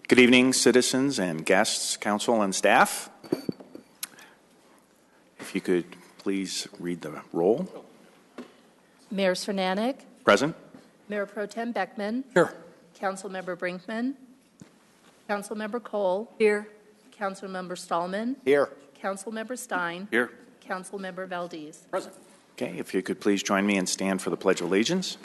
Good evening, citizens and guests, council and staff. If you could please read the roll. Mayor Cernanek. Present. Mayor Pro Tem Beckman. Here. Councilmember Brinkman. Councilmember Cole. Here. Councilmember Stallman. Here. Councilmember Stein. Here. Councilmember Valdez. Present. Okay, if you could please join me and stand for the Pledge of Allegiance.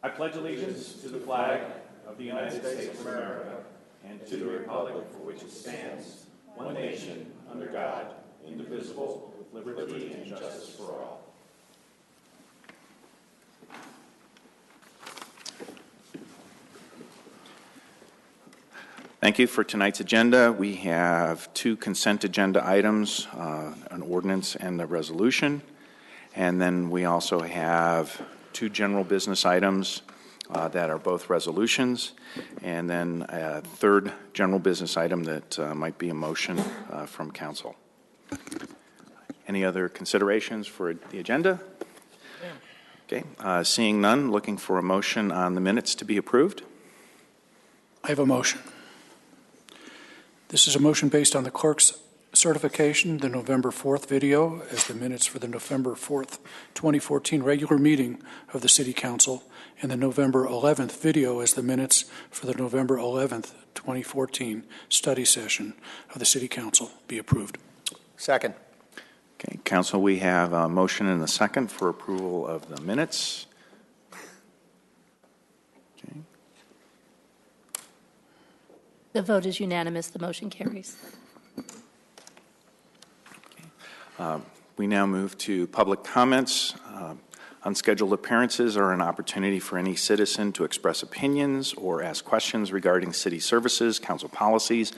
I pledge allegiance to the flag of the United States of America and to the republic for which it stands, one nation, under God, indivisible, with liberty and justice for all. Thank you for tonight's agenda. We have two consent agenda items, an ordinance and a resolution. And then we also have two general business items that are both resolutions, and then a third general business item that might be a motion from council. Any other considerations for the agenda? Okay, seeing none, looking for a motion on the minutes to be approved. I have a motion. This is a motion based on the clerk's certification, the November 4th video as the minutes for the November 4th, 2014 regular meeting of the City Council, and the November 11th video as the minutes for the November 11th, 2014 study session of the City Council be approved. Second. Okay, Council, we have a motion and a second for approval of the minutes. Okay. The vote is unanimous. The motion carries. We now move to public comments. Unscheduled appearances are an opportunity for any citizen to express opinions or ask questions regarding city services, council policies,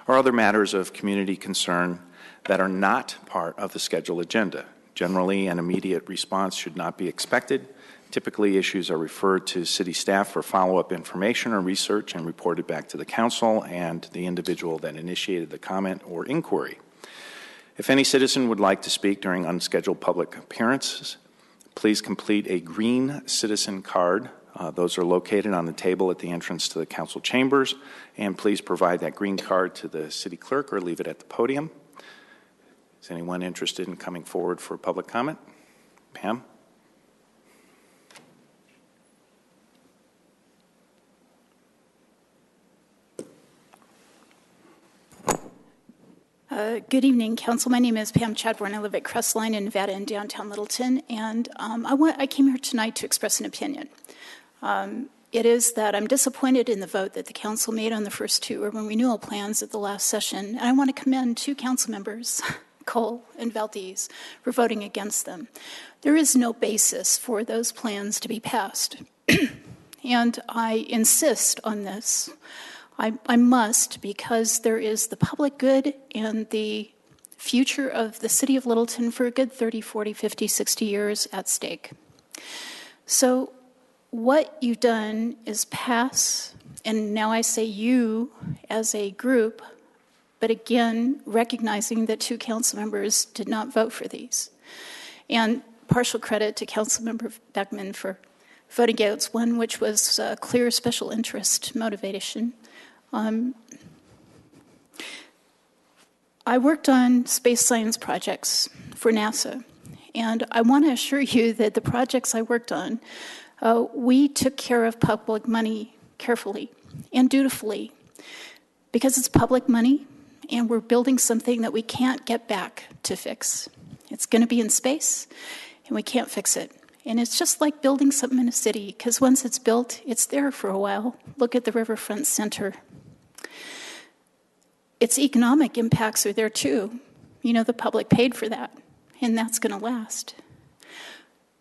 or other matters of community concern that are not part of the scheduled agenda. Generally, an immediate response should not be expected. Typically, issues are referred to city staff for follow-up information or research and reported back to the council and the individual that initiated the comment or inquiry. If any citizen would like to speak during unscheduled public appearances, please complete a green citizen card. Those are located on the table at the entrance to the council chambers, and please provide that green card to the city clerk or leave it at the podium. Is anyone interested in coming forward for public comment? Pam? Good evening, Council. My name is Pam Chadbourne. I live at Crestline in Nevada in downtown Littleton, and I came here tonight to express an opinion. It is that I'm disappointed in the vote that the Council made on the first two urban renewal plans at the last session, and I want to commend two Council members, Cole and Valdez, for voting against them. There is no basis for those plans to be passed, and I insist on this. I must, because there is the public good and the future of the city of Littleton for a good 30, 40, 50, 60 years at stake. So what you've done is pass, and now I say you as a group, but again, recognizing that two council members did not vote for these. And partial credit to Councilmember Beckman for voting against one, which was clear special interest motivation. I worked on space science projects for NASA, and I want to assure you that the projects I worked on, we took care of public money carefully and dutifully, because it's public money, and we're building something that we can't get back to fix. It's going to be in space, and we can't fix it. And it's just like building something in a city, because once it's built, it's there for a while. Look at the Riverfront Center. Its economic impacts are there too. You know, the public paid for that, and that's going to last.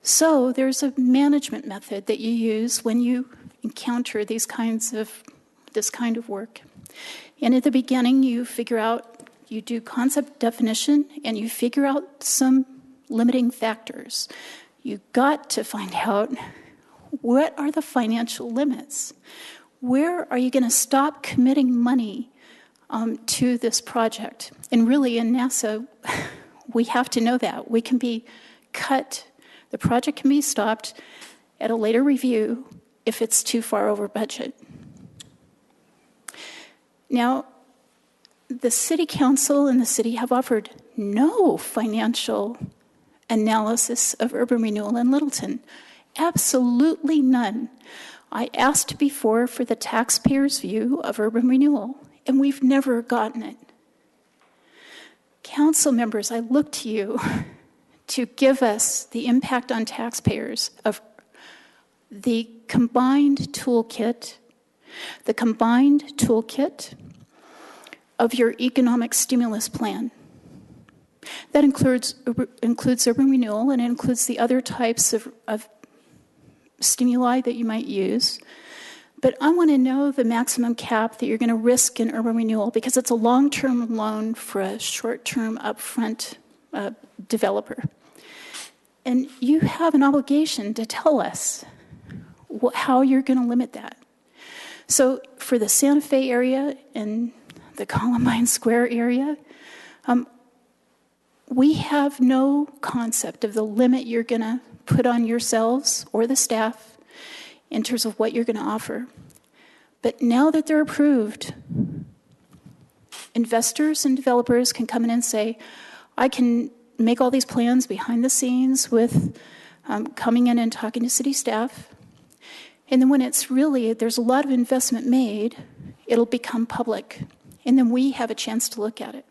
So there's a management method that you use when you encounter this kind of work. And at the beginning, you do concept definition, and you figure out some limiting factors. You got to find out, what are the financial limits? Where are you going to stop committing money to this project? And really, in NASA, we have to know that. We can be cut. The project can be stopped. at a later review if it's too far over budget. Now, the City Council and the city have offered no financial analysis of urban renewal in Littleton. Absolutely none. I asked before for the taxpayers' view of urban renewal, and we've never gotten it. Council members, I look to you to give us the impact on taxpayers of the combined toolkit of your economic stimulus plan. That includes urban renewal, and it includes the other types of stimuli that you might use. But I want to know the maximum cap that you're going to risk in urban renewal, because it's a long-term loan for a short-term upfront developer. And you have an obligation to tell us how you're going to limit that. So for the Santa Fe area and the Columbine Square area, we have no concept of the limit you're going to put on yourselves or the staff in terms of what you're going to offer. But now that they're approved, investors and developers can come in and say, I can make all these plans behind the scenes with coming in and talking to city staff. And then when there's a lot of investment made, it'll become public. And then we have a chance to look at it.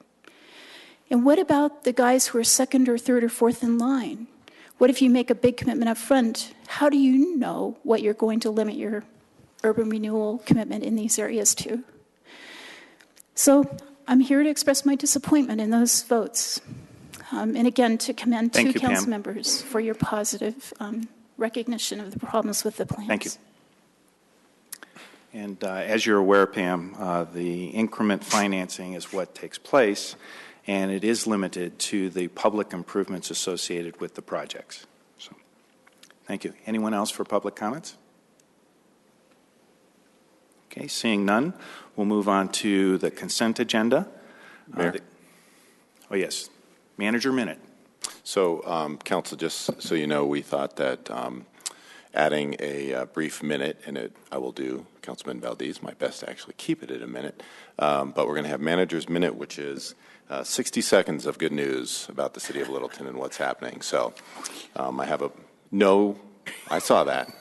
And what about the guys who are second or third or fourth in line? What if you make a big commitment up front? How do you know what you're going to limit your urban renewal commitment in these areas to? So I'm here to express my disappointment in those votes. And again, to commend two council members for your positive recognition of the problems with the plans. Thank you. And as you're aware, Pam, the increment financing is what takes place, and it is limited to the public improvements associated with the projects. So, thank you. Anyone else for public comments? Okay, seeing none, we'll move on to the consent agenda. Mayor? Oh, yes. Manager minute. So, Council, just so you know, we thought that adding a brief minute, and I will do, Councilman Valdez, my best to actually keep it at a minute, but we're going to have manager's minute, which is 60 seconds of good news about the city of Littleton and what's happening. So I have I saw that.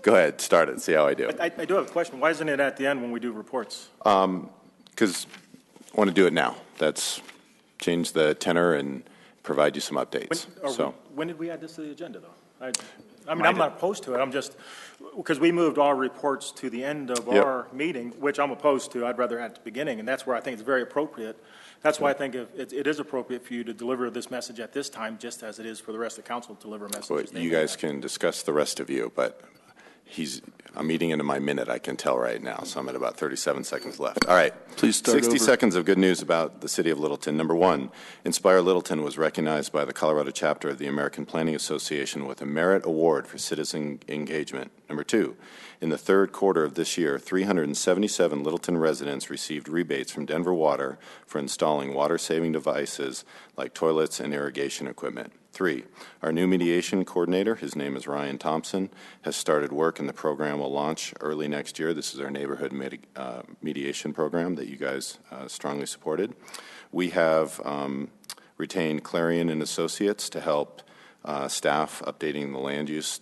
Go ahead, start it, see how I do. I do have a question. Why isn't it at the end when we do reports? Because I want to do it now. That's change the tenor and provide you some updates. When did we add this to the agenda, though? I'm not opposed to it. I'm just, because we moved our reports to the end of our meeting, which I'm opposed to. I'd rather have at the beginning, and that's where I think it's very appropriate. That's why I think it is appropriate for you to deliver this message at this time, just as it is for the rest of the council to deliver messages. Well, you guys can discuss the rest of you, but I'm eating into my minute, I can tell right now, so I'm at about 37 seconds left. All right. Please start 60 over. seconds of good news about the city of Littleton. Number one, Inspire Littleton was recognized by the Colorado chapter of the American Planning Association with a Merit Award for Citizen Engagement. Number two, in the third quarter of this year, 377 Littleton residents received rebates from Denver Water for installing water-saving devices like toilets and irrigation equipment. 3, our new mediation coordinator, his name is Ryan Thompson, has started work, and the program will launch early next year. This is our neighborhood mediation program that you guys strongly supported. We have retained Clarion and Associates to help staff updating the land use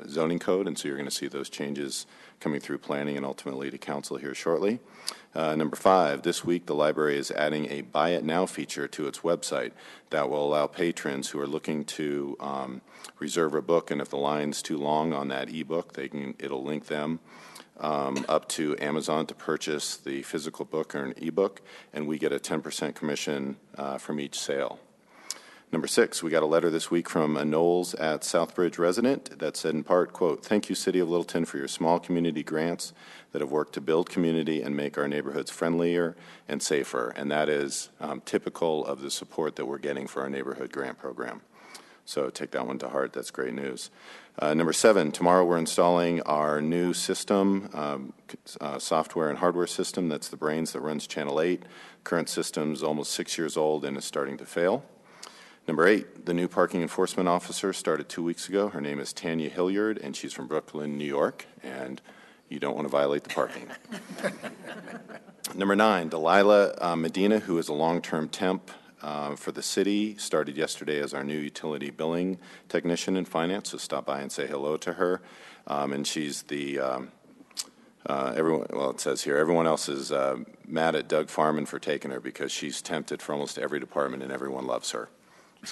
zoning code, and so you're going to see those changes coming through planning and ultimately to council here shortly. Number 5, this week the library is adding a Buy It Now feature to its website that will allow patrons who are looking to reserve a book, and if the line's too long on that ebook, it'll link them up to Amazon to purchase the physical book or an ebook, and we get a 10% commission from each sale. Number 6, we got a letter this week from a Knowles at Southbridge resident that said in part, quote, "Thank you, City of Littleton, for your small community grants that have worked to build community and make our neighborhoods friendlier and safer." And that is typical of the support that we're getting for our neighborhood grant program. So take that one to heart. That's great news. Number 7, tomorrow we're installing our new system, software and hardware system. That's the brains that runs Channel 8. Current system's almost 6 years old and is starting to fail. Number 8, the new parking enforcement officer started 2 weeks ago. Her name is Tanya Hilliard, and she's from Brooklyn, New York, and you don't want to violate the parking. Number 9, Delilah Medina, who is a long-term temp for the city, started yesterday as our new utility billing technician in finance, so stop by and say hello to her. And she's the, everyone, well, it says here, everyone else is mad at Doug Farman for taking her because she's tempted for almost every department and everyone loves her.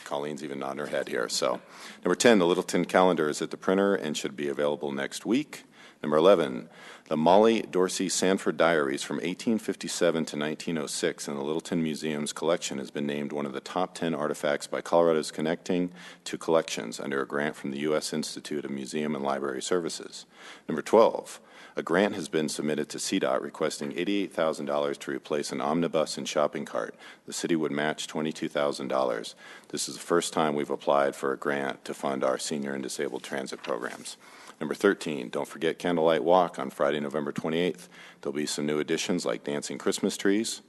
Colleen's even nodding her head here. So, number 10, the Littleton calendar is at the printer and should be available next week. Number 11, the Molly Dorsey Sanford Diaries from 1857 to 1906 in the Littleton Museum's collection has been named one of the top 10 artifacts by Colorado's Connecting to Collections under a grant from the U.S. Institute of Museum and Library Services. Number 12, a grant has been submitted to CDOT requesting $88,000 to replace an omnibus and shopping cart. The city would match $22,000. This is the first time we've applied for a grant to fund our senior and disabled transit programs. Number 13, don't forget Candlelight Walk on Friday, November 28th. There'll be some new additions like dancing Christmas trees,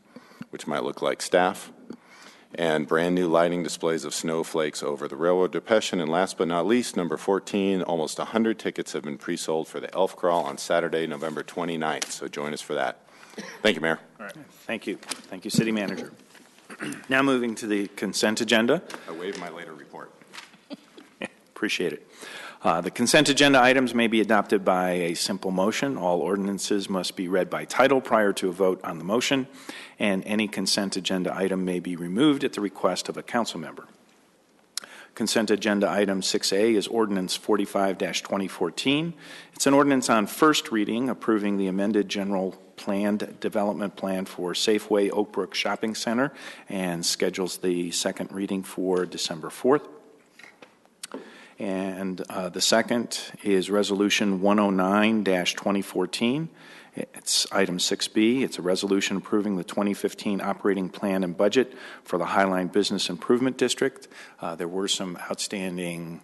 which might look like staff, and brand new lighting displays of snowflakes over the railroad depression. And last but not least, number 14, almost 100 tickets have been pre-sold for the Elf Crawl on Saturday, November 29th. So join us for that. Thank you, Mayor. All right. Thank you. Thank you, City Manager. Now moving to the consent agenda. I waive my later report. Appreciate it. The consent agenda items may be adopted by a simple motion. All ordinances must be read by title prior to a vote on the motion, and any consent agenda item may be removed at the request of a council member. Consent agenda item 6A is ordinance 45-2014. It's an ordinance on first reading approving the amended general planned development plan for Safeway Oakbrook Shopping Center and schedules the second reading for December 4th. And the second is Resolution 109-2014. It's item 6B. It's a resolution approving the 2015 operating plan and budget for the Highline Business Improvement District. There were some outstanding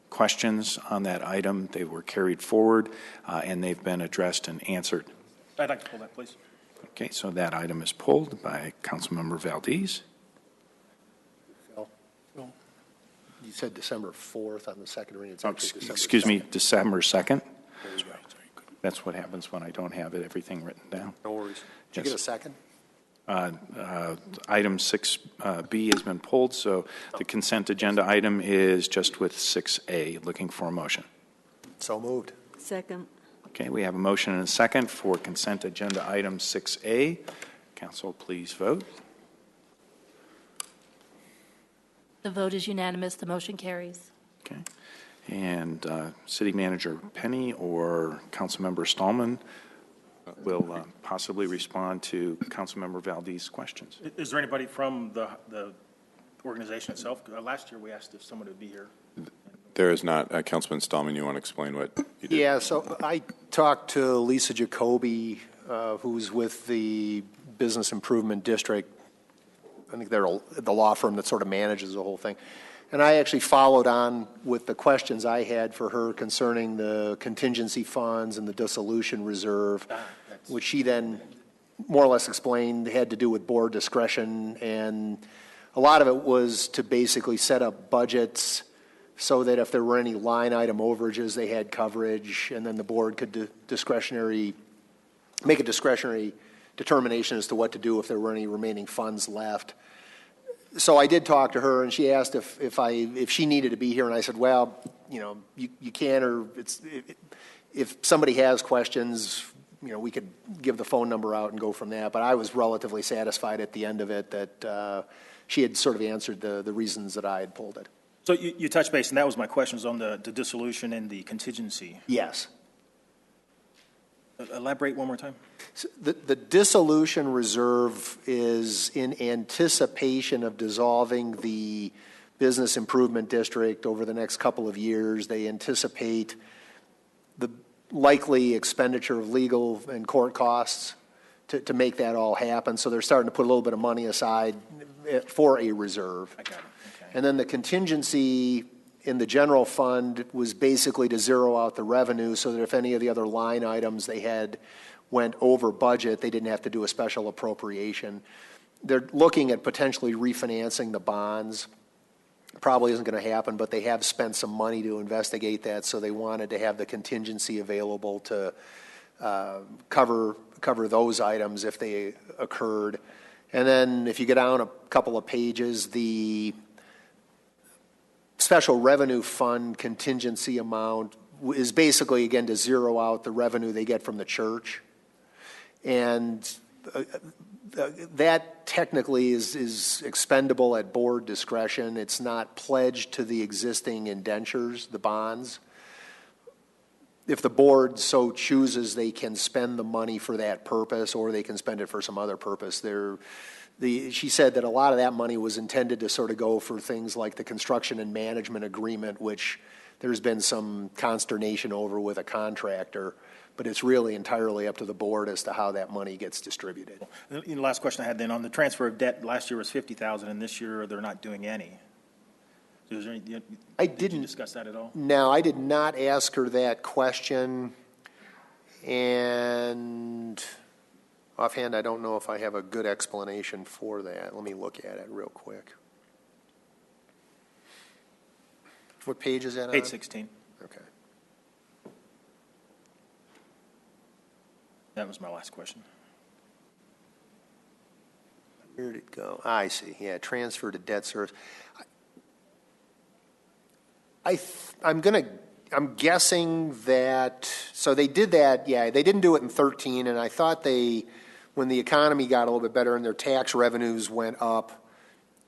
questions on that item. They were carried forward, and they've been addressed and answered. I'd like to pull that, please. Okay, so that item is pulled by Councilmember Valdez. You said December 4th on the second reading. It's Excuse me, December 2nd. That's what happens when I don't have everything written down. No worries. Did you get a second? Item 6B has been pulled, so the consent agenda item is just with 6A. Looking for a motion. So moved. Second. Okay, we have a motion and a second for consent agenda item 6A. Council, please vote. The vote is unanimous. The motion carries. Okay. And City Manager Penny or Councilmember Stallman will possibly respond to Councilmember Valdez's questions. Is there anybody from the organization itself? Last year we asked if someone would be here. There is not. Councilman Stallman, you want to explain what you did? Yeah, so I talked to Lisa Jacoby, who's with the Business Improvement District. I think they're the law firm that sort of manages the whole thing. And I actually followed on with the questions I had for her concerning the contingency funds and the dissolution reserve, which she then more or less explained had to do with board discretion. And a lot of it was to basically set up budgets so that if there were any line item overages, they had coverage, and then the board could make a discretionary determination as to what to do if there were any remaining funds left. So I did talk to her, and she asked if she needed to be here, and I said, well, you know, you can, or if somebody has questions, you know, we could give the phone number out and go from that. But I was relatively satisfied at the end of it that she had sort of answered the reasons that I had pulled it. So you touched base, and that was my questions on the dissolution and the contingency. Yes. Elaborate one more time. So the dissolution reserve is in anticipation of dissolving the business improvement district over the next couple of years. They anticipate the likely expenditure of legal and court costs to make that all happen. So they're starting to put a little bit of money aside for a reserve. I got it. Okay. And then the contingency in the general fund was basically to zero out the revenue so that if any of the other line items they had went over budget, they didn't have to do a special appropriation. They're looking at potentially refinancing the bonds probably isn't going to happen, but they have spent some money to investigate that, so they wanted to have the contingency available to cover those items if they occurred. And then if you go down a couple of pages, the special revenue fund contingency amount is basically, again, to zero out the revenue they get from the church. And that technically is expendable at board discretion. It's not pledged to the existing indentures, the bonds. If the board so chooses, they can spend the money for that purpose, or they can spend it for some other purpose. She said that a lot of that money was intended to sort of go for things like the construction and management agreement, which there's been some consternation over with a contractor, but it's really entirely up to the board as to how that money gets distributed. The last question I had then, on the transfer of debt, last year was $50,000, and this year they're not doing any. So is there any, did you discuss that at all? No, I did not ask her that question, and offhand, I don't know if I have a good explanation for that. Let me look at it real quick. What page is that on? Page 16. Okay. That was my last question. Where did it go? I see. Yeah, transfer to debt service. I'm guessing that, so they did that, yeah, they didn't do it in 13, and I thought when the economy got a little bit better and their tax revenues went up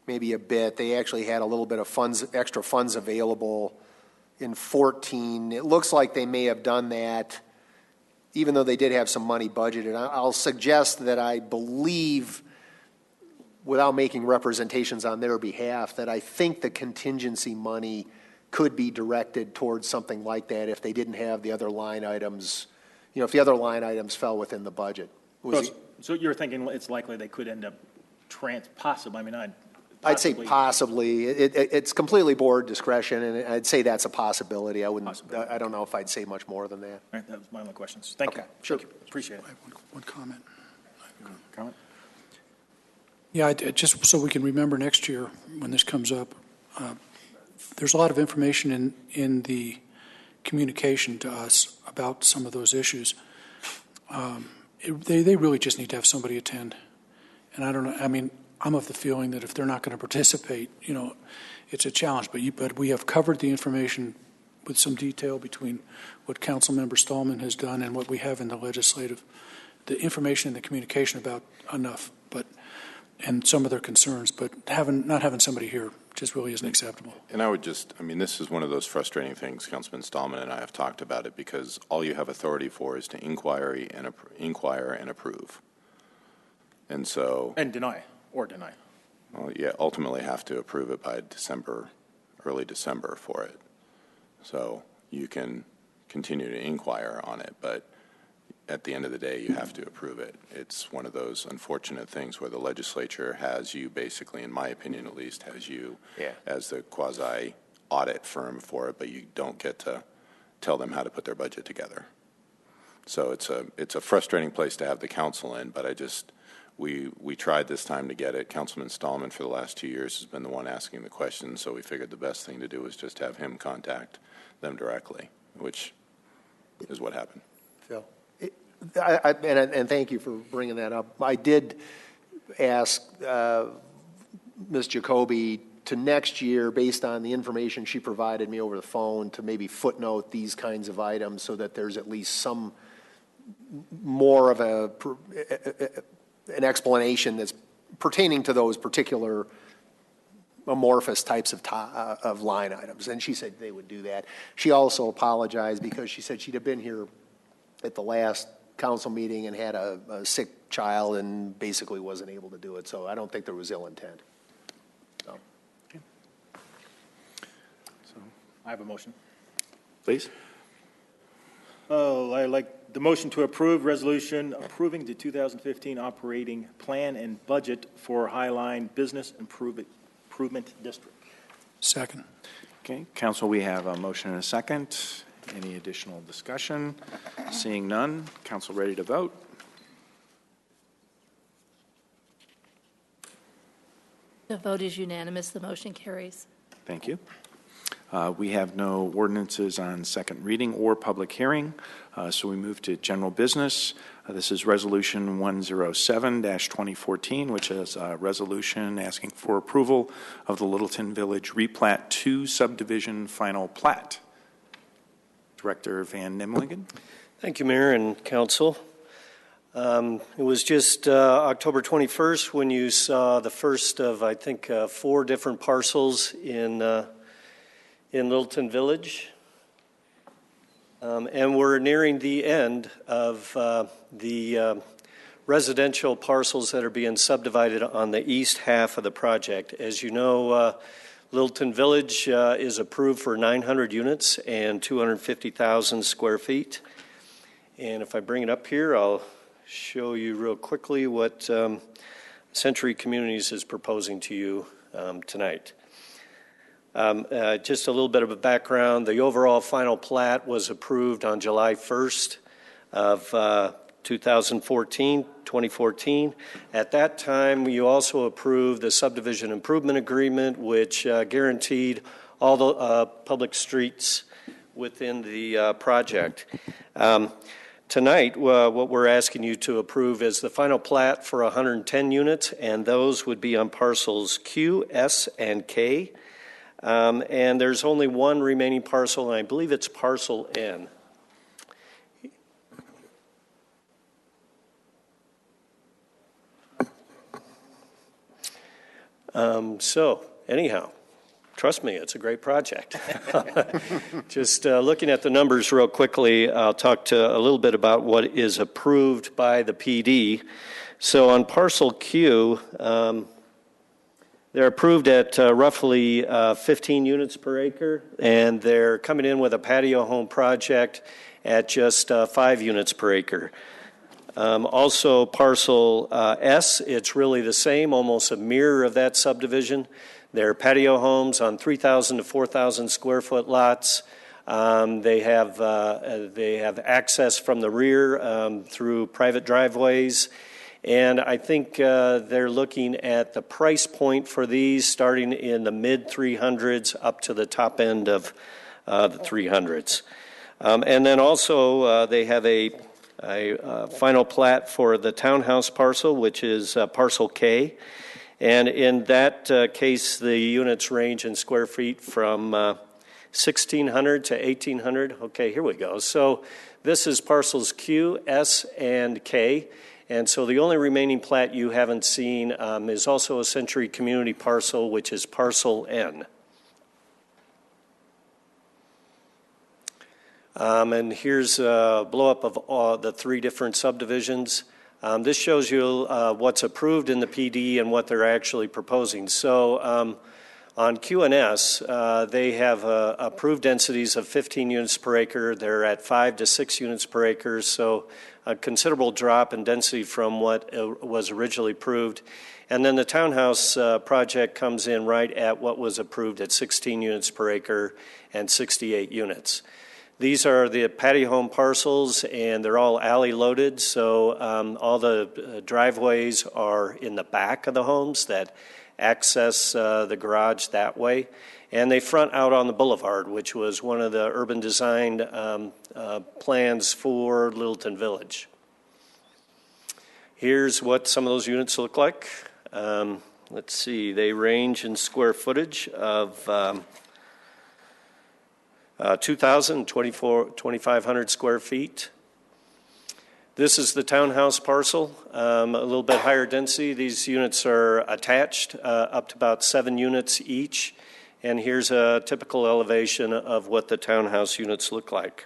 maybe a bit, they actually had a little bit of extra funds available in 14. It looks like they may have done that, even though they did have some money budgeted. I'll suggest that I believe, without making representations on their behalf, that I think the contingency money could be directed towards something like that if they didn't have the other line items, if the other line items fell within the budget. So you're thinking it's likely they could end up possibly, I'd say possibly. It's completely board discretion, and I'd say that's a possibility. I don't know if I'd say much more than that. All right, that was my only questions. Thank you. Sure. Thank you. Appreciate it. I have one comment. Comment? Yeah, just so we can remember next year when this comes up, there's a lot of information in the communication to us about some of those issues. They really just need to have somebody attend. And I don't know, I'm of the feeling that if they're not going to participate, it's a challenge. But we have covered the information with some detail between what Councilmember Stallman has done and what we have in the legislative, the information and the communication about enough, and some of their concerns, but not having somebody here just really isn't acceptable. And I would this is one of those frustrating things, Councilman Stallman and I have talked about it, because all you have authority for is to inquire and approve. And so... And deny. Well, yeah, ultimately have to approve it by early December for it. So you can continue to inquire on it, but at the end of the day, you have to approve it. It's one of those unfortunate things where the legislature has you basically, in my opinion at least, has you as the quasi-audit firm for it, but you don't get to tell them how to put their budget together. So it's a frustrating place to have the council in, but we tried this time to get it. Councilman Stallman for the last 2 years has been the one asking the questions, so we figured the best thing to do was just have him contact them directly, which is what happened. Phil? And thank you for bringing that up. I did ask Ms. Jacoby to next year, based on the information she provided me over the phone, to maybe footnote these kinds of items so that there's at least some more of an explanation that's pertaining to those particular amorphous types of line items. And she said they would do that. She also apologized because she said she'd have been here at the last council meeting and had a sick child and basically wasn't able to do it. So I don't think there was ill intent. So. Okay. So I have a motion. Please. Oh, I like the motion to approve resolution approving the 2015 operating plan and budget for Highline Business Improvement District. Second. Okay, council, we have a motion and a second. Any additional discussion? Seeing none, council ready to vote? The vote is unanimous. The motion carries. Thank you. We have no ordinances on second reading or public hearing, so we move to general business. This is Resolution 107-2014, which is a resolution asking for approval of the Littleton Village Replat 2 subdivision final plat. Director Van Nimwegen. Thank you, Mayor and Council. It was just October 21st when you saw the first of, I think, 4 different parcels in Littleton Village. And we're nearing the end of the residential parcels that are being subdivided on the east half of the project. As you know, Littleton Village is approved for 900 units and 250,000 square feet. And if I bring it up here, I'll show you real quickly what Century Communities is proposing to you tonight. Just a little bit of a background. The overall final plat was approved on July 1st of 2014. At that time, you also approved the subdivision improvement agreement, which guaranteed all the public streets within the project. Tonight, what we're asking you to approve is the final plat for 110 units, and those would be on parcels Q, S, and K. And there's only one remaining parcel, and I believe it's parcel N. So, anyhow, trust me, it's a great project. Just looking at the numbers real quickly, I'll talk to a little bit about what is approved by the PD. So on parcel Q, they're approved at roughly 15 units per acre, and they're coming in with a patio home project at just 5 units per acre. Also, parcel S, it's really the same, almost a mirror of that subdivision. They're patio homes on 3,000 to 4,000 square foot lots. They have access from the rear through private driveways. And I think they're looking at the price point for these starting in the mid 300s up to the top end of the 300s. And then also they have a final plat for the townhouse parcel, which is parcel K. And in that case, the units range in square feet from 1,600 to 1,800. Okay, here we go. So this is parcels Q, S, and K. And so the only remaining plat you haven't seen is also a Century Community parcel, which is parcel N. And here's a blow-up of the 3 different subdivisions. This shows you what's approved in the PD and what they're actually proposing. So on Q and S, they have approved densities of 15 units per acre. They're at 5 to 6 units per acre, so a considerable drop in density from what was originally approved. And then the townhouse project comes in right at what was approved at 16 units per acre and 68 units. These are the patio home parcels, and they're all alley loaded, so all the driveways are in the back of the homes that access the garage that way. And they front out on the boulevard, which was one of the urban design plans for Littleton Village. Here's what some of those units look like. Let's see, they range in square footage of 2,000, 2,500 square feet. This is the townhouse parcel, a little bit higher density. These units are attached up to about 7 units each. And here's a typical elevation of what the townhouse units look like.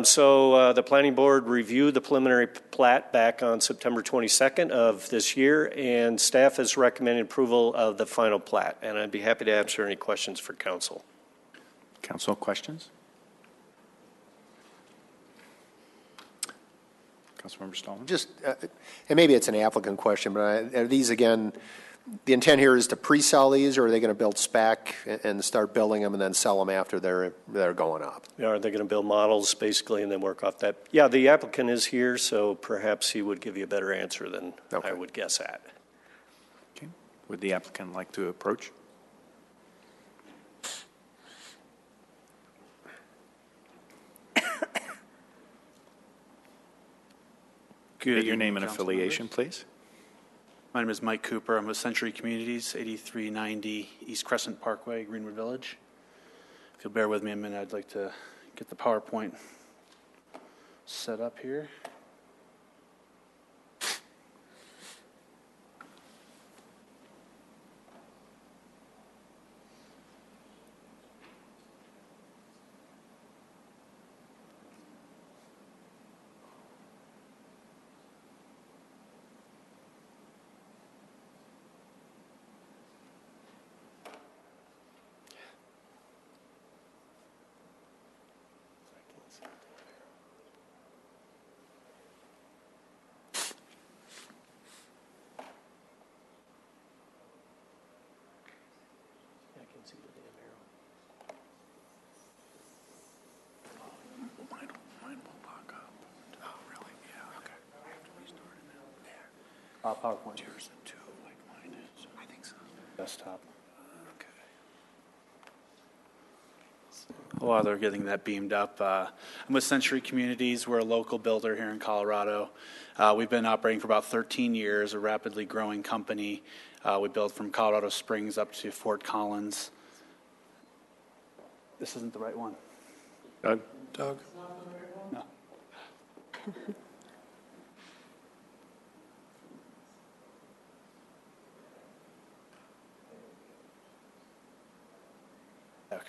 So the Planning Board reviewed the preliminary plat back on September 22nd of this year, and staff has recommended approval of the final plat. And I'd be happy to answer any questions for council. Council questions? Councilmember Stallman? Just, and maybe it's an applicant question, but are these, again, the intent here is to pre-sell these, or are they going to build spec and start building them and then sell them after they're going up? Yeah, are they going to build models, basically, and then work off that? Yeah, the applicant is here, so perhaps he would give you a better answer than I would guess at. Okay. Would the applicant like to approach? State your name and Council affiliation, members. please. My name is Mike Cooper. I'm with Century Communities, 8390 East Crescent Parkway, Greenwood Village. If you'll bear with me a minute, I'd like to get the PowerPoint set up here. PowerPoint. Yours too, like mine is. I think so. Desktop. Okay. While they're getting that beamed up, I'm with Century Communities. We're a local builder here in Colorado. We've been operating for about 13 years, a rapidly growing company. We build from Colorado Springs up to Fort Collins. This isn't the right one. Doug? Doug? No. Okay.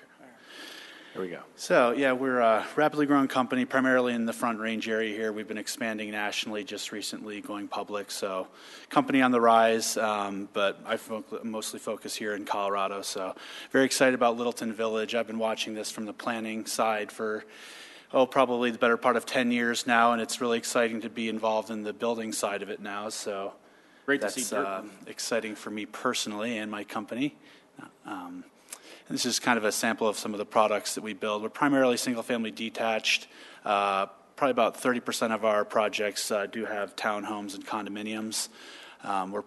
Here we go. So, yeah, we're a rapidly growing company, primarily in the Front Range area here. We've been expanding nationally just recently, going public. So, company on the rise, but I mostly focus here in Colorado. So, very excited about Littleton Village. I've been watching this from the planning side for, probably the better part of 10 years now, and it's really exciting to be involved in the building side of it now. So, Great to that's see dirt. exciting for me personally and my company. And this is kind of a sample of some of the products that we build. We're primarily single-family detached. Probably about 30% of our projects do have townhomes and condominiums. We're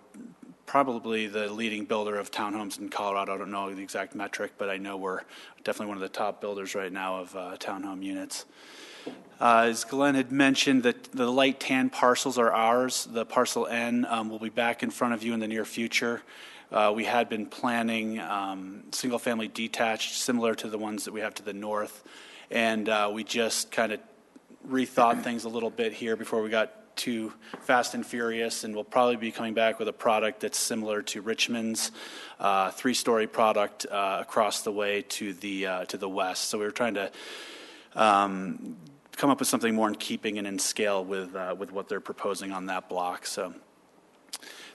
probably the leading builder of townhomes in Colorado. I don't know the exact metric, but I know we're definitely one of the top builders right now of townhome units. As Glenn had mentioned, the light tan parcels are ours. The parcel N will be back in front of you in the near future. We had been planning single-family detached, similar to the ones that we have to the north, and we just kind of rethought things a little bit here before we got too fast and furious, and we'll probably be coming back with a product that's similar to Richmond's three-story product across the way to the west. So we were trying to come up with something more in keeping and in scale with what they're proposing on that block. So.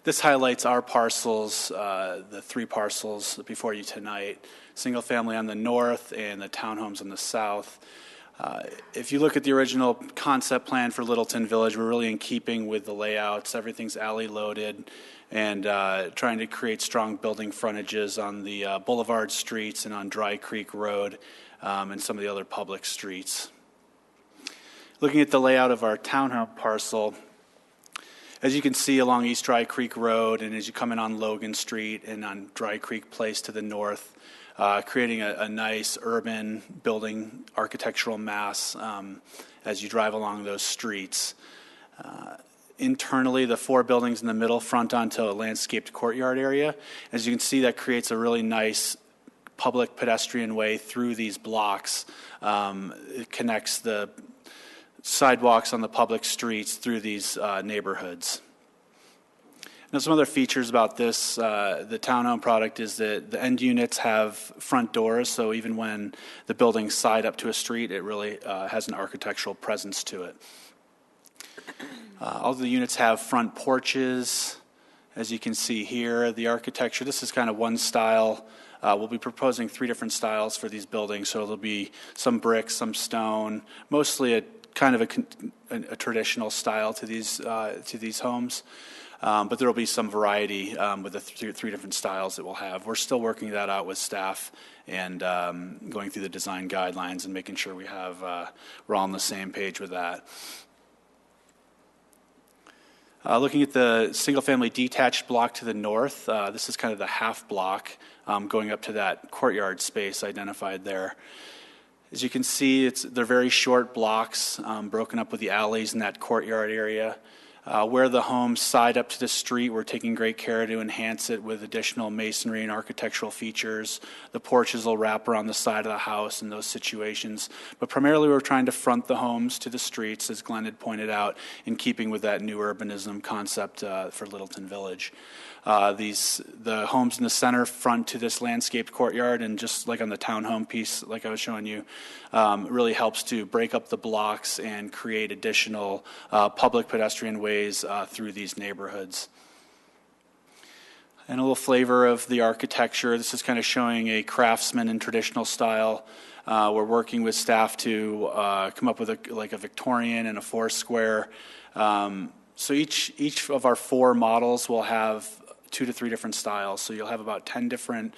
This highlights our parcels, the three parcels before you tonight, single family on the north and the townhomes on the south. If you look at the original concept plan for Littleton Village, we're really in keeping with the layouts. Everything's alley loaded and trying to create strong building frontages on the boulevard streets and on Dry Creek Road and some of the other public streets. Looking at the layout of our townhome parcel, as you can see along East Dry Creek Road and as you come in on Logan Street and on Dry Creek Place to the north, creating a nice urban building architectural mass as you drive along those streets. Internally, the four buildings in the middle front onto a landscaped courtyard area. As you can see, that creates a really nice public pedestrian way through these blocks. It connects the sidewalks on the public streets through these neighborhoods. Now, some other features about this, the townhome product is that the end units have front doors, so even when the buildings side up to a street, it really has an architectural presence to it. All the units have front porches. As you can see here, the architecture, this is kind of one style. We'll be proposing three different styles for these buildings, so there'll be some brick, some stone, mostly a kind of a traditional style to these homes, but there will be some variety with the three different styles that we'll have. We're still working that out with staff and going through the design guidelines and making sure we're all on the same page with that. Looking at the single-family detached block to the north, this is kind of the half block going up to that courtyard space identified there. As you can see, they're very short blocks broken up with the alleys in that courtyard area. Where the homes side up to the street, we're taking great care to enhance it with additional masonry and architectural features. The porches will wrap around the side of the house in those situations. But primarily we're trying to front the homes to the streets, as Glenn had pointed out, in keeping with that new urbanism concept for Littleton Village. The homes in the center front to this landscaped courtyard, and just like on the townhome piece, like I was showing you, really helps to break up the blocks and create additional public pedestrian ways through these neighborhoods. And a little flavor of the architecture. This is kind of showing a craftsman and traditional style. We're working with staff to come up with a Victorian and a Foursquare. So each of our 4 models will have 2 to 3 different styles. So you'll have about 10 different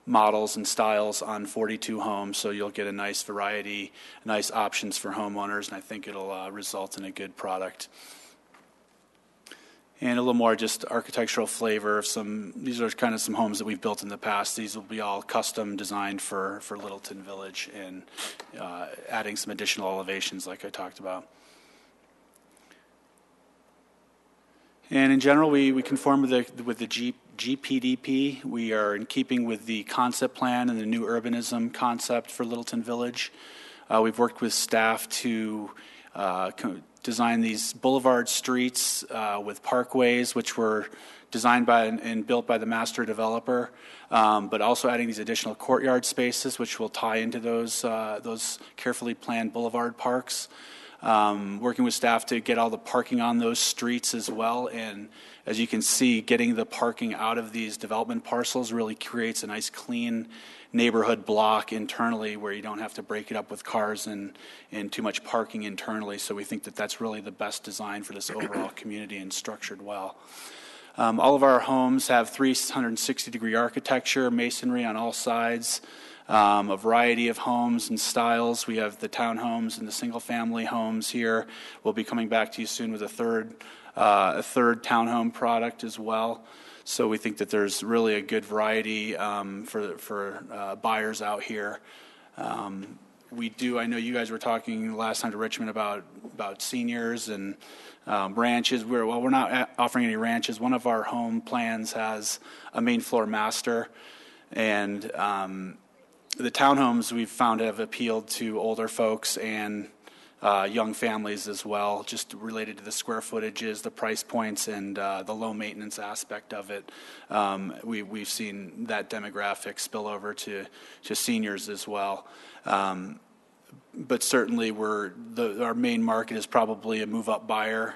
models and styles on 42 homes. So you'll get a nice variety, nice options for homeowners, and I think it'll result in a good product. And a little more just architectural flavor of these are kind of some homes that we've built in the past. These will be all custom designed for Littleton Village, and adding some additional elevations like I talked about. And in general, we conform with the GPDP. We are in keeping with the concept plan and the new urbanism concept for Littleton Village. We've worked with staff to design these boulevard streets with parkways, which were designed by and built by the master developer, but also adding these additional courtyard spaces, which will tie into those carefully planned boulevard parks. Working with staff to get all the parking on those streets as well. And as you can see, getting the parking out of these development parcels really creates a nice clean neighborhood block internally where you don't have to break it up with cars and too much parking internally. So we think that that's really the best design for this overall community and structured well. All of our homes have 360-degree architecture, masonry on all sides. A variety of homes and styles. We have the townhomes and the single-family homes here. We'll be coming back to you soon with a third townhome product as well. So we think that there's really a good variety for buyers out here. I know you guys were talking last time to Richmond about seniors and ranches. We're not offering any ranches. One of our home plans has a main floor master, and the townhomes we've found have appealed to older folks and young families as well, just related to the square footages, the price points, and the low maintenance aspect of it. We've seen that demographic spill over to seniors as well. But certainly our main market is probably a move-up buyer,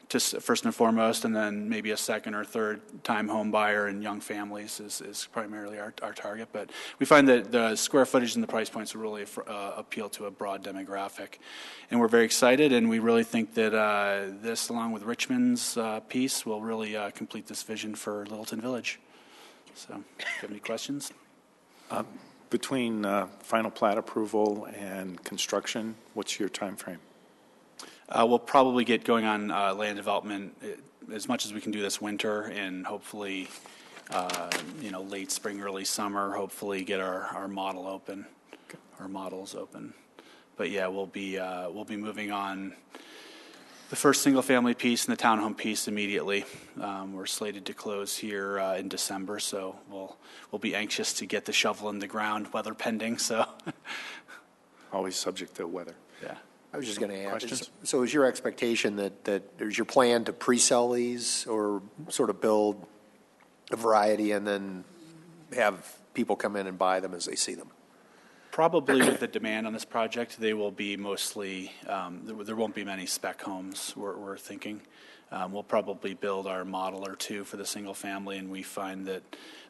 just first and foremost, and then maybe a second or third time home buyer and young families is primarily our target. But we find that the square footage and the price points will really appeal to a broad demographic. And we're very excited, and we really think that this, along with Richmond's piece, will really complete this vision for Littleton Village. So, do you have any questions? Between final plat approval and construction, what's your time frame? We'll probably get going on land development as much as we can do this winter, and hopefully, late spring, early summer, hopefully get our model open, our models open. But yeah, we'll be moving on the first single-family piece and the townhome piece immediately. We're slated to close here in December, so we'll be anxious to get the shovel in the ground, weather pending. So, Always subject to weather. Yeah. I was just going to ask, Questions? so is your expectation that there's your plan to pre-sell these or sort of build a variety and then have people come in and buy them as they see them? Probably with the demand on this project, they will be mostly, there won't be many spec homes, we're thinking. We'll probably build our model or two for the single family, and we find that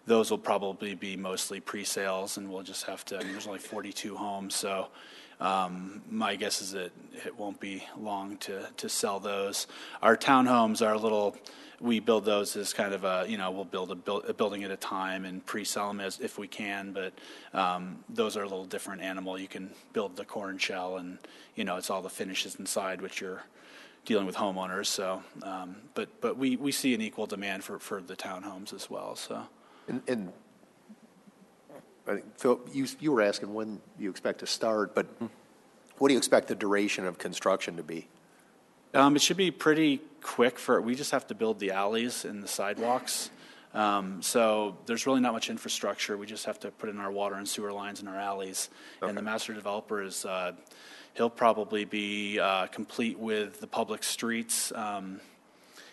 those will probably be mostly pre-sales, and we'll just have to, there's only 42 homes, so my guess is that it won't be long to sell those. Our townhomes are we build those as kind of we'll build a building at a time and pre-sell them as if we can, but those are a little different animal. You can build the corn shell and, it's all the finishes inside, which you're dealing with homeowners. So, but we see an equal demand for the townhomes as well, so. And I think, Phil, you were asking when you expect to start, but what do you expect the duration of construction to be? It should be pretty quick we just have to build the alleys and the sidewalks. So there's really not much infrastructure. We just have to put in our water and sewer lines in our alleys. Okay. And the master developer is, he'll probably be complete with the public streets.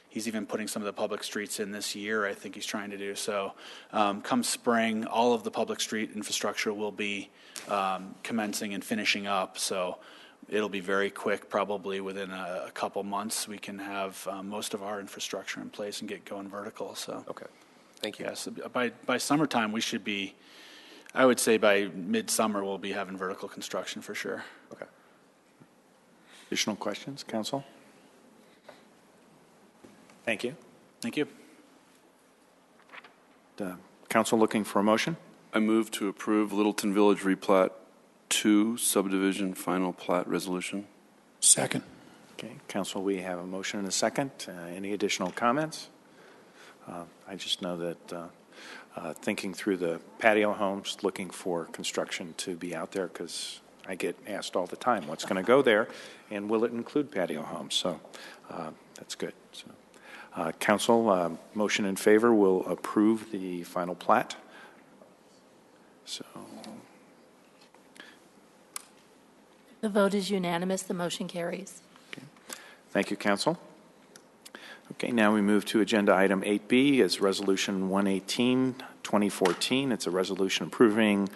He's even putting some of the public streets in this year, I think he's trying to do. So come spring, all of the public street infrastructure will be commencing and finishing up. So it'll be very quick, probably within a couple months. We can have most of our infrastructure in place and get going vertical. So Okay. Thank you. yes, by summertime, we should be, I would say by midsummer, we'll be having vertical construction for sure. Okay. Additional questions, council? Thank you. Thank you. Council looking for a motion? I move to approve Littleton Village Replat 2 subdivision final plat resolution. Second. Okay, council, we have a motion and a second. Any additional comments? I just know that thinking through the patio homes, looking for construction to be out there, because I get asked all the time, what's going to go there, and will it include patio homes? So that's good. So, council, motion in favor will approve the final plat. So The vote is unanimous. The motion carries. okay. Thank you, council. Okay, now we move to agenda item 8B as resolution 118-2014. It's a resolution approving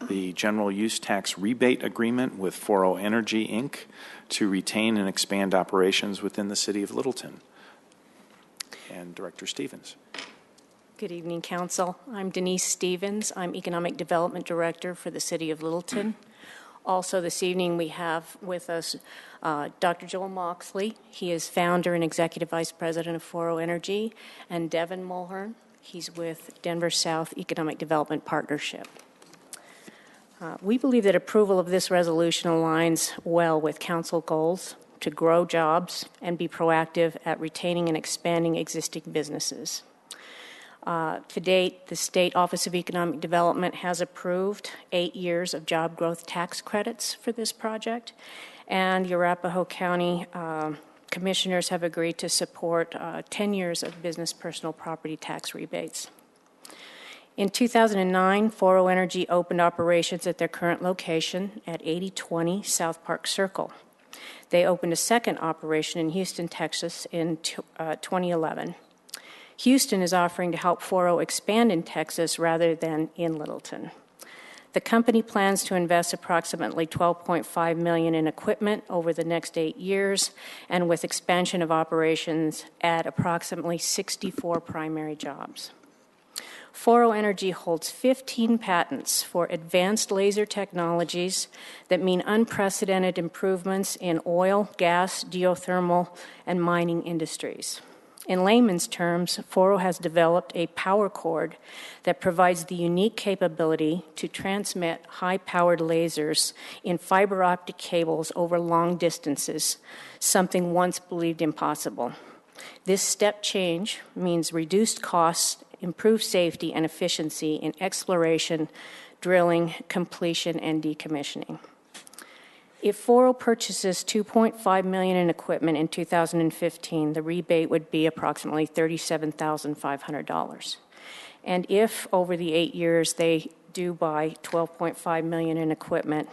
the general use tax rebate agreement with 40 Energy, Inc. to retain and expand operations within the city of Littleton. And Director Stevens. Good evening, Council. I'm Denise Stevens. I'm Economic Development Director for the City of Littleton. Also this evening we have with us Dr. Joel Moxley. He is founder and Executive Vice President of 40 Energy, and Devin Mulhern. He's with Denver South Economic Development Partnership. We believe that approval of this resolution aligns well with Council goals to grow jobs and be proactive at retaining and expanding existing businesses. To date, the State Office of Economic Development has approved 8 years of job growth tax credits for this project, and Arapahoe County commissioners have agreed to support 10 years of business personal property tax rebates. In 2009, 40 Energy opened operations at their current location at 8020 South Park Circle. They opened a second operation in Houston, Texas in 2011. Houston is offering to help 40 expand in Texas rather than in Littleton. The company plans to invest approximately $12.5 million in equipment over the next 8 years, and with expansion of operations, add approximately 64 primary jobs. 40 Energy holds 15 patents for advanced laser technologies that mean unprecedented improvements in oil, gas, geothermal, and mining industries. In layman's terms, 40 has developed a power cord that provides the unique capability to transmit high-powered lasers in fiber optic cables over long distances, something once believed impossible. This step change means reduced costs, improved safety and efficiency in exploration, drilling, completion, and decommissioning. If 40 purchases $2.5 million in equipment in 2015, the rebate would be approximately $37,500. And if over the 8 years they do buy $12.5 million in equipment,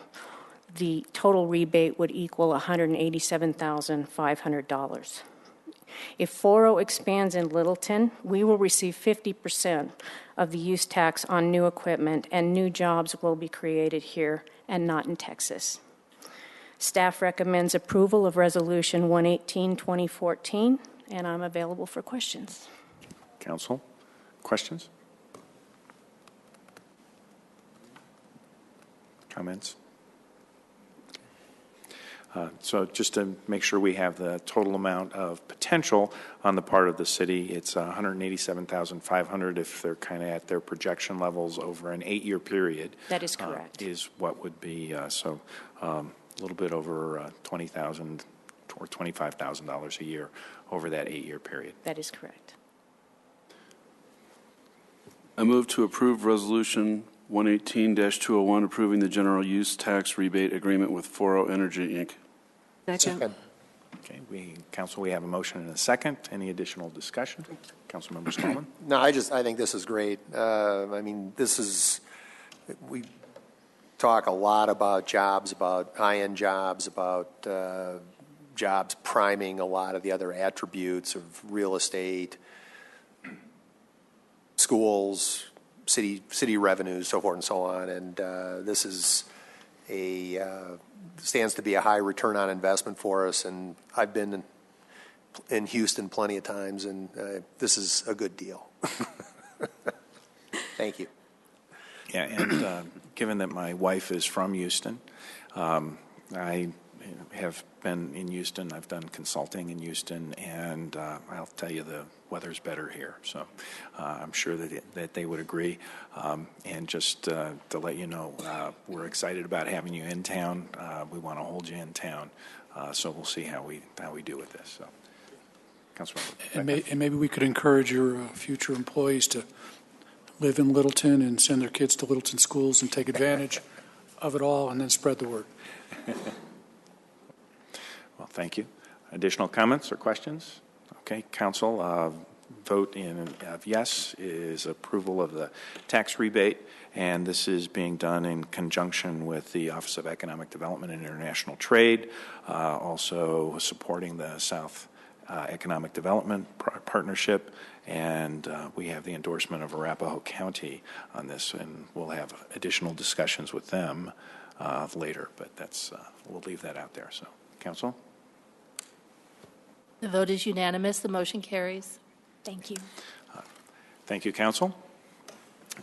the total rebate would equal $187,500. If 40 expands in Littleton, we will receive 50% of the use tax on new equipment, and new jobs will be created here and not in Texas. Staff recommends approval of Resolution 118-2014, and I'm available for questions. Council, questions? Comments? So just to make sure we have the total amount of potential on the part of the city, it's $187,500 if they're kind of at their projection levels over an 8-year period. That is correct. Is what would be, a little bit over $20,000 or $25,000 a year over that 8-year period. That is correct. I move to approve Resolution 118-201, approving the general use tax rebate agreement with 40 Energy, Inc. Second. Okay, Council, we have a motion and a second. Any additional discussion? Councilmember Stallman? No, I think this is great. I mean, we talk a lot about jobs, about high-end jobs, about jobs priming a lot of the other attributes of real estate, schools, city revenues, so forth and so on. And this is stands to be a high return on investment for us. And I've been in Houston plenty of times, and this is a good deal. Thank you. Yeah, and given that my wife is from Houston, I have been in Houston. I've done consulting in Houston, and I'll tell you the weather's better here. So I'm sure that they would agree. And just to let you know, we're excited about having you in town. We want to hold you in town. So we'll see how we do with this. So, Councilmember. And maybe we could encourage your future employees to live in Littleton and send their kids to Littleton schools and take advantage of it all and then spread the word. Well, thank you. Additional comments or questions? Okay, Council, vote of yes is approval of the tax rebate, and this is being done in conjunction with the Office of Economic Development and International Trade, also supporting the South Economic Development Partnership, and we have the endorsement of Arapahoe County on this, and we'll have additional discussions with them later, but we'll leave that out there. So, Council? The vote is unanimous. The motion carries. Thank you. Thank you, Council.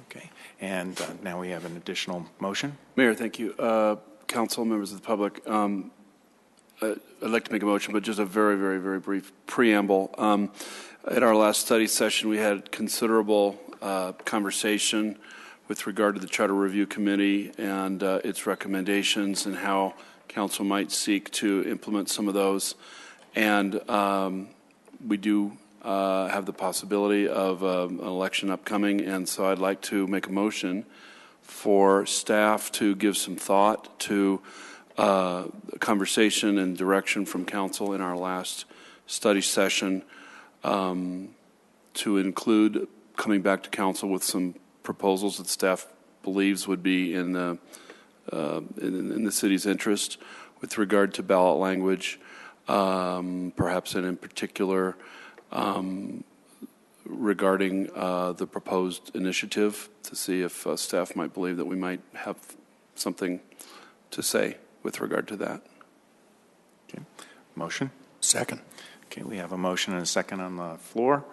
Okay, and now we have an additional motion. Mayor, thank you. Council, members of the public, I'd like to make a motion, but just a very, very, very brief preamble. At our last study session, we had considerable conversation with regard to the Charter Review Committee and its recommendations and how Council might seek to implement some of those. And we do have the possibility of an election upcoming, and so I'd like to make a motion for staff to give some thought to conversation and direction from Council in our last study session, to include coming back to Council with some proposals that staff believes would be in the city's interest with regard to ballot language, perhaps and in particular regarding the proposed initiative, to see if staff might believe that we might have something to say with regard to that. Okay. Motion? Second. Okay, we have a motion and a second on the floor.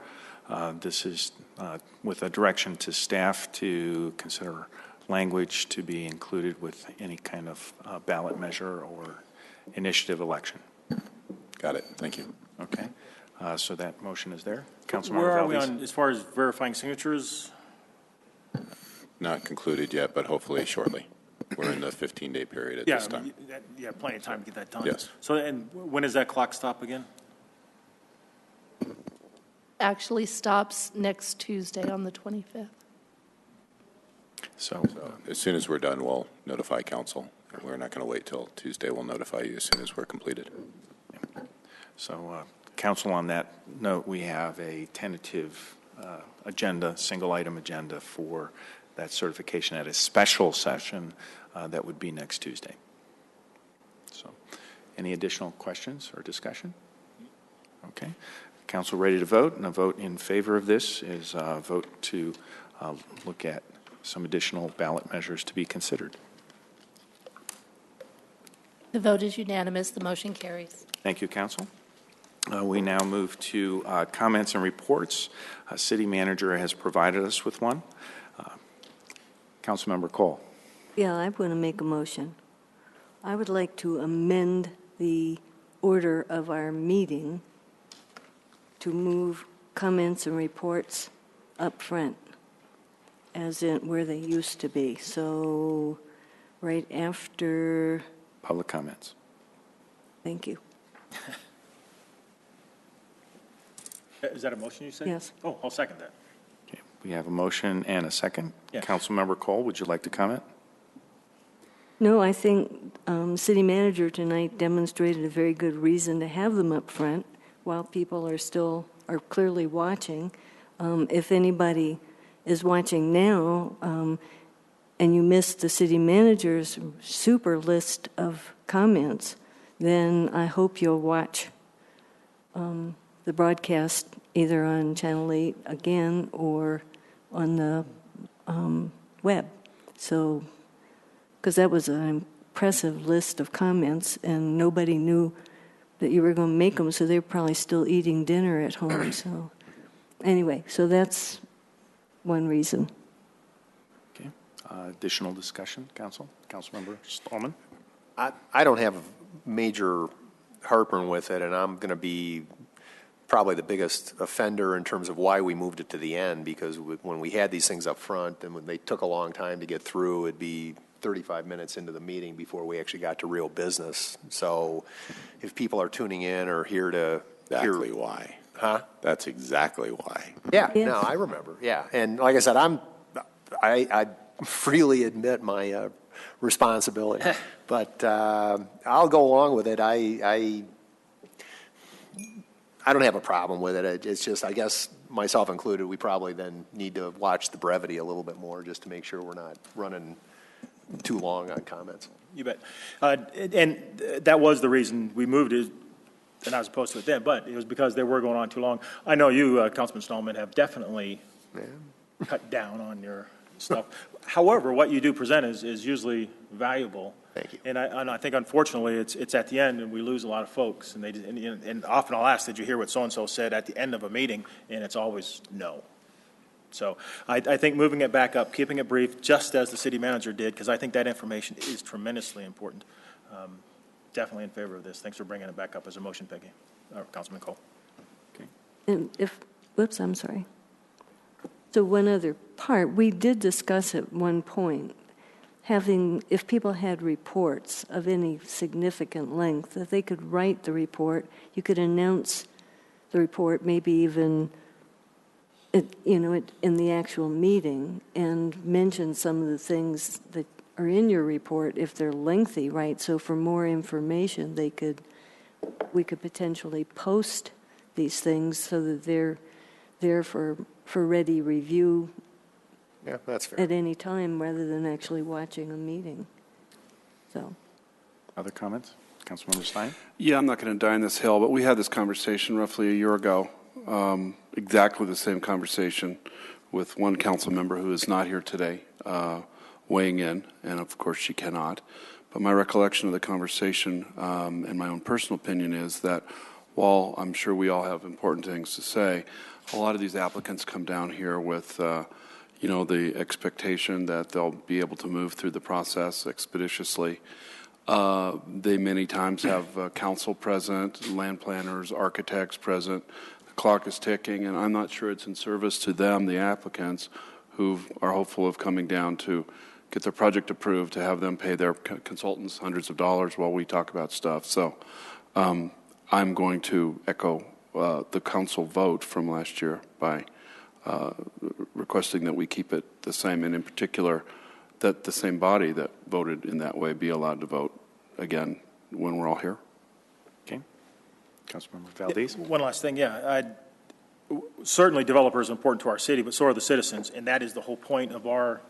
This is with a direction to staff to consider language to be included with any kind of ballot measure or initiative election. Got it. Thank you. Okay. So that motion is there. Councilmember Where are we Valdez? on as far as verifying signatures? Not concluded yet, but hopefully shortly. We're in the 15-day period at this time. Yeah, plenty of time to get that done. Yes. So, and when does that clock stop again? Actually stops next Tuesday on the 25th. So As soon as we're done, we'll notify Council. We're not going to wait till Tuesday. We'll notify you as soon as we're completed. So, Council, on that note, we have a tentative agenda, single-item agenda for that certification at a special session that would be next Tuesday. So, any additional questions or discussion? Okay. Council ready to vote? And a vote in favor of this is a vote to look at some additional ballot measures to be considered. The vote is unanimous. The motion carries. Thank you, Council. We now move to comments and reports. City Manager has provided us with one. Councilmember Cole. Yeah, I want to make a motion. I would like to amend the order of our meeting to move comments and reports up front, as in where they used to be. So right after... Public comments. Thank you. Is that a motion you said? Yes. Oh, I'll second that. Okay. We have a motion and a second. Yes. Councilmember Cole, would you like to comment? No, I think city manager tonight demonstrated a very good reason to have them up front while people are clearly watching. If anybody is watching now and you missed the city manager's super list of comments, then I hope you'll watch the broadcast either on Channel 8 again or on the web. So, because that was an impressive list of comments, and nobody knew that you were going to make them, so they're probably still eating dinner at home. So, anyway, so that's one reason. Okay. Additional discussion, Council? Councilmember Stallman? I don't have major heartburn with it, and I'm going to be probably the biggest offender in terms of why we moved it to the end, because when we had these things up front and when they took a long time to get through, it'd be 35 minutes into the meeting before we actually got to real business. So if people are tuning in or here to Exactly why. Huh? That's exactly why. Yeah, Yes. no, I remember. Yeah, and like I said, I freely admit my responsibility, but I'll go along with it. I don't have a problem with it. It's just, I guess, myself included, we probably then need to watch the brevity a little bit more just to make sure we're not running too long on comments. You bet. And that was the reason we moved it, and I was opposed to it then, but it was because they were going on too long. I know you, Councilman Stallman, have definitely cut down on your stuff. However, what you do present is usually valuable. Thank you. And I think, unfortunately, it's at the end, and we lose a lot of folks. And often I'll ask, did you hear what so-and-so said at the end of a meeting? And it's always no. So I think moving it back up, keeping it brief, just as the city manager did, because I think that information is tremendously important. Definitely in favor of this. Thanks for bringing it back up as a motion, Peggy. Councilman Cole. Okay. And whoops, I'm sorry. So one other part, we did discuss at one point, if people had reports of any significant length, that they could write the report, you could announce the report, maybe even in the actual meeting, and mention some of the things that are in your report if they're lengthy, right? So for more information, we could potentially post these things so that they're there for ready review. Yeah, that's fair. At any time, rather than actually watching a meeting. So. Other comments? Councilmember Stein? Yeah, I'm not going to die on this hill, but we had this conversation roughly a year ago, exactly the same conversation with one council member who is not here today, weighing in, and of course she cannot. But my recollection of the conversation and my own personal opinion is that while I'm sure we all have important things to say, a lot of these applicants come down here with the expectation that they'll be able to move through the process expeditiously. They many times have council present, land planners, architects present. The clock is ticking, and I'm not sure it's in service to them, the applicants, who are hopeful of coming down to get their project approved, to have them pay their consultants hundreds of dollars while we talk about stuff. So I'm going to echo the council vote from last year by requesting that we keep it the same, and in particular that the same body that voted in that way be allowed to vote again when we're all here. Okay. Councilmember Valdez? One last thing, certainly developers are important to our city, but so are the citizens, and that is the whole point of our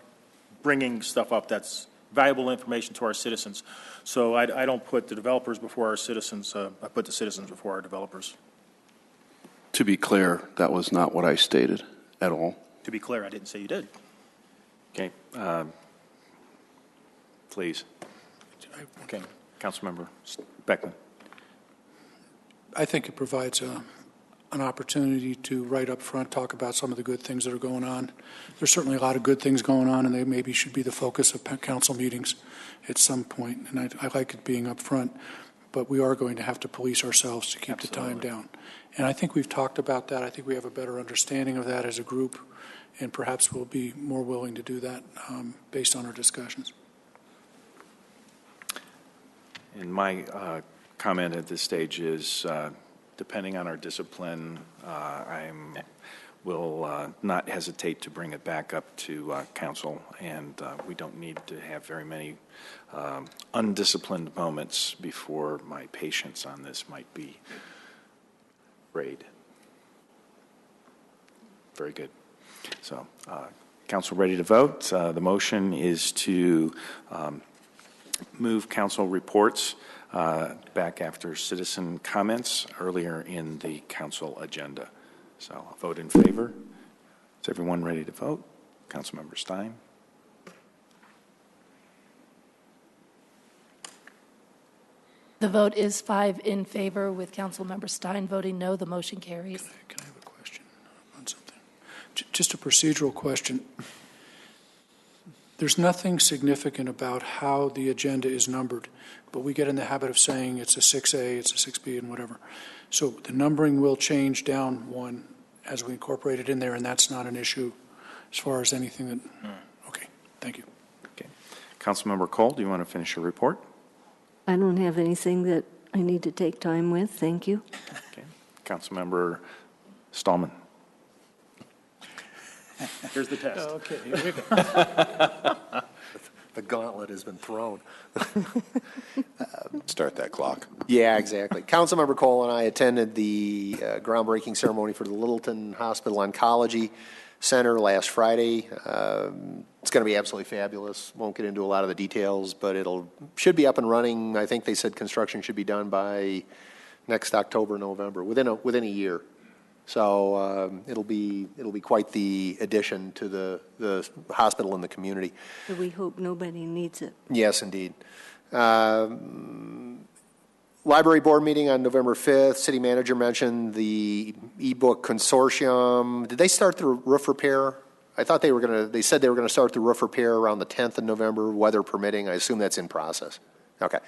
bringing stuff up that's valuable information to our citizens. So I don't put the developers before our citizens. I put the citizens before our developers. To be clear, that was not what I stated at all. To be clear, I didn't say you did. Okay. Please. Okay. Councilmember Beckman. I think it provides an opportunity to right up front talk about some of the good things that are going on. There's certainly a lot of good things going on, and they maybe should be the focus of council meetings at some point. And I like it being up front, but we are going to have to police ourselves to keep the time down. And I think we've talked about that. I think we have a better understanding of that as a group, and perhaps we'll be more willing to do that based on our discussions. And my comment at this stage is, depending on our discipline, I'm will not hesitate to bring it back up to council, and we don't need to have very many undisciplined moments before my patience on this might be frayed. Very good. So, council ready to vote? The motion is to move council reports back after citizen comments earlier in the council agenda. So I'll vote in favor. Is everyone ready to vote? Councilmember Stein? The vote is 5 in favor, with Councilmember Stein voting no. The motion carries. Can I have a question on something? Just a procedural question. There's nothing significant about how the agenda is numbered, but we get in the habit of saying it's a 6A, it's a 6B, and whatever. So the numbering will change down one as we incorporate it in there, and that's not an issue as far as anything that... Okay, thank you. Okay. Councilmember Cole, do you want to finish your report? I don't have anything that I need to take time with. Thank you. Okay. Councilmember Stallman. Here's the test. Okay, here we go. The gauntlet has been thrown. Start that clock. Yeah, exactly. Councilmember Cole and I attended the groundbreaking ceremony for the Littleton Hospital Oncology Center last Friday. It's going to be absolutely fabulous. Won't get into a lot of the details, but should be up and running. I think they said construction should be done by next October, November, within a year. So it'll be quite the addition to the hospital and the community. So we hope nobody needs it. Yes, indeed. Library board meeting on November 5th. City manager mentioned the ebook consortium. Did they start the roof repair? I thought they said they were going to start the roof repair around the 10th of November, weather permitting. I assume that's in process. Okay.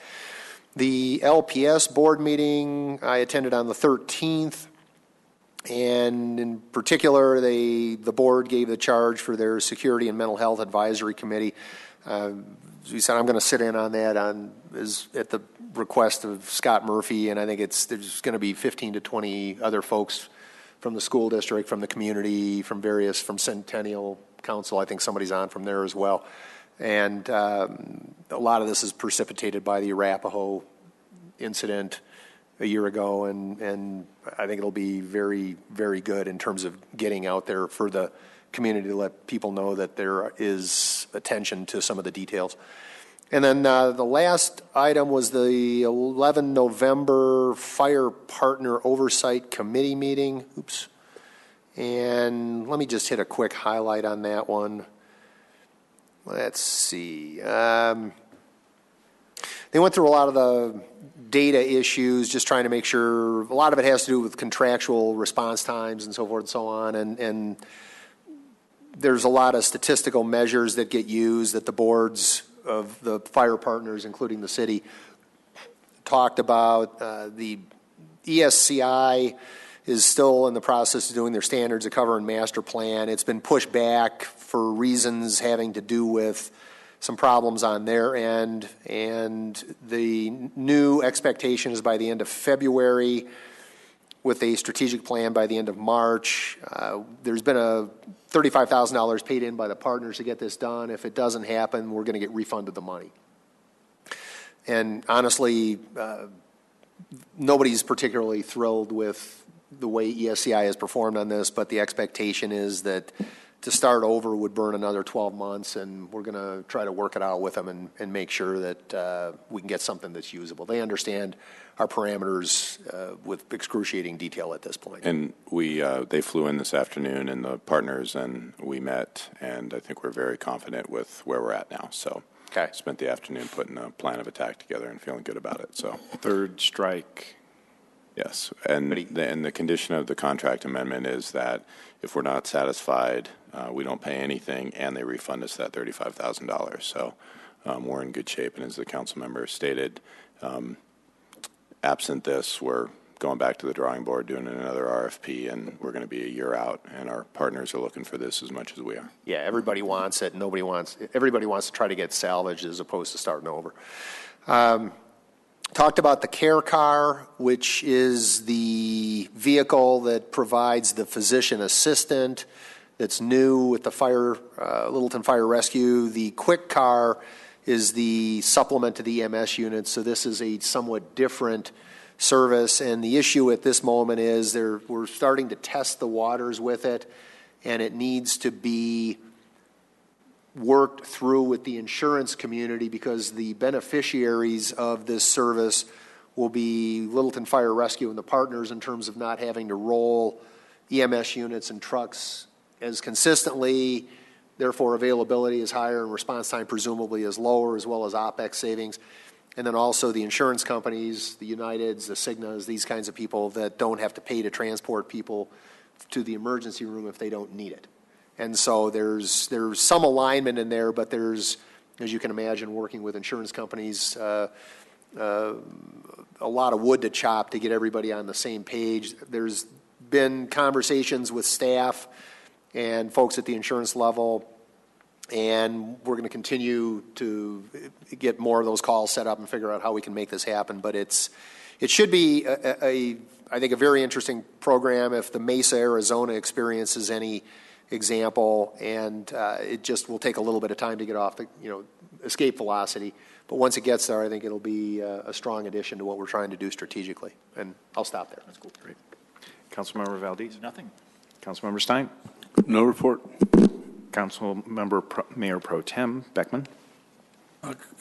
The LPS board meeting I attended on the 13th. And in particular, the board gave the charge for their Security and Mental Health Advisory Committee. We said I'm going to sit in on that at the request of Scott Murphy, and I think there's going to be 15 to 20 other folks from the school district, from the community, from Centennial Council. I think somebody's on from there as well. And a lot of this is precipitated by the Arapahoe incident a year ago, and I think it'll be very, very good in terms of getting out there for the community to let people know that there is attention to some of the details. And then the last item was the 11 November Fire Partner Oversight Committee meeting. Oops. And let me just hit a quick highlight on that one. Let's see. They went through a lot of the data issues, just trying to make sure. A lot of it has to do with contractual response times and so forth and so on. And there's a lot of statistical measures that get used that the boards of the fire partners, including the city, talked about. The ESCI is still in the process of doing their standards of cover and master plan. It's been pushed back for reasons having to do with some problems on their end, and the new expectation is by the end of February with a strategic plan by the end of March. There's been a $35,000 paid in by the partners to get this done. If it doesn't happen, we're going to get refunded the money. And honestly, nobody's particularly thrilled with the way ESCI has performed on this, but the expectation is that to start over would burn another 12 months, and we're going to try to work it out with them and make sure that we can get something that's usable. They understand our parameters with excruciating detail at this point. And they flew in this afternoon, and the partners, and we met, and I think we're very confident with where we're at now. So okay. Spent the afternoon putting a plan of attack together and feeling good about it. So Third strike. yes, and the condition of the contract amendment is that if we're not satisfied, we don't pay anything, and they refund us that $35,000. So we're in good shape. And as the council member stated, absent this, we're going back to the drawing board, doing another RFP, and we're going to be a year out. And our partners are looking for this as much as we are. Yeah, everybody wants it. Everybody wants to try to get salvaged as opposed to starting over. Talked about the care car, which is the vehicle that provides the physician assistant that's new with the Littleton Fire Rescue. The quick car is the supplement to the EMS unit, so this is a somewhat different service. And the issue at this moment is we're starting to test the waters with it, and it needs to be worked through with the insurance community because the beneficiaries of this service will be Littleton Fire Rescue and the partners in terms of not having to roll EMS units and trucks as consistently. Therefore, availability is higher and response time presumably is lower, as well as OPEX savings. And then also the insurance companies, the Uniteds, the Cignas, these kinds of people that don't have to pay to transport people to the emergency room if they don't need it. And so there's some alignment in there, but there's, as you can imagine, working with insurance companies, a lot of wood to chop to get everybody on the same page. There's been conversations with staff and folks at the insurance level, and we're going to continue to get more of those calls set up and figure out how we can make this happen. But it should be, I think, a very interesting program if the Mesa, Arizona experience is any example, and it just will take a little bit of time to get off the escape velocity. But once it gets there, I think it'll be a strong addition to what we're trying to do strategically. And I'll stop there. That's cool. Great. Councilmember Valdez? Nothing. Councilmember Stein? No report. Councilmember Mayor Pro Tem Beckman?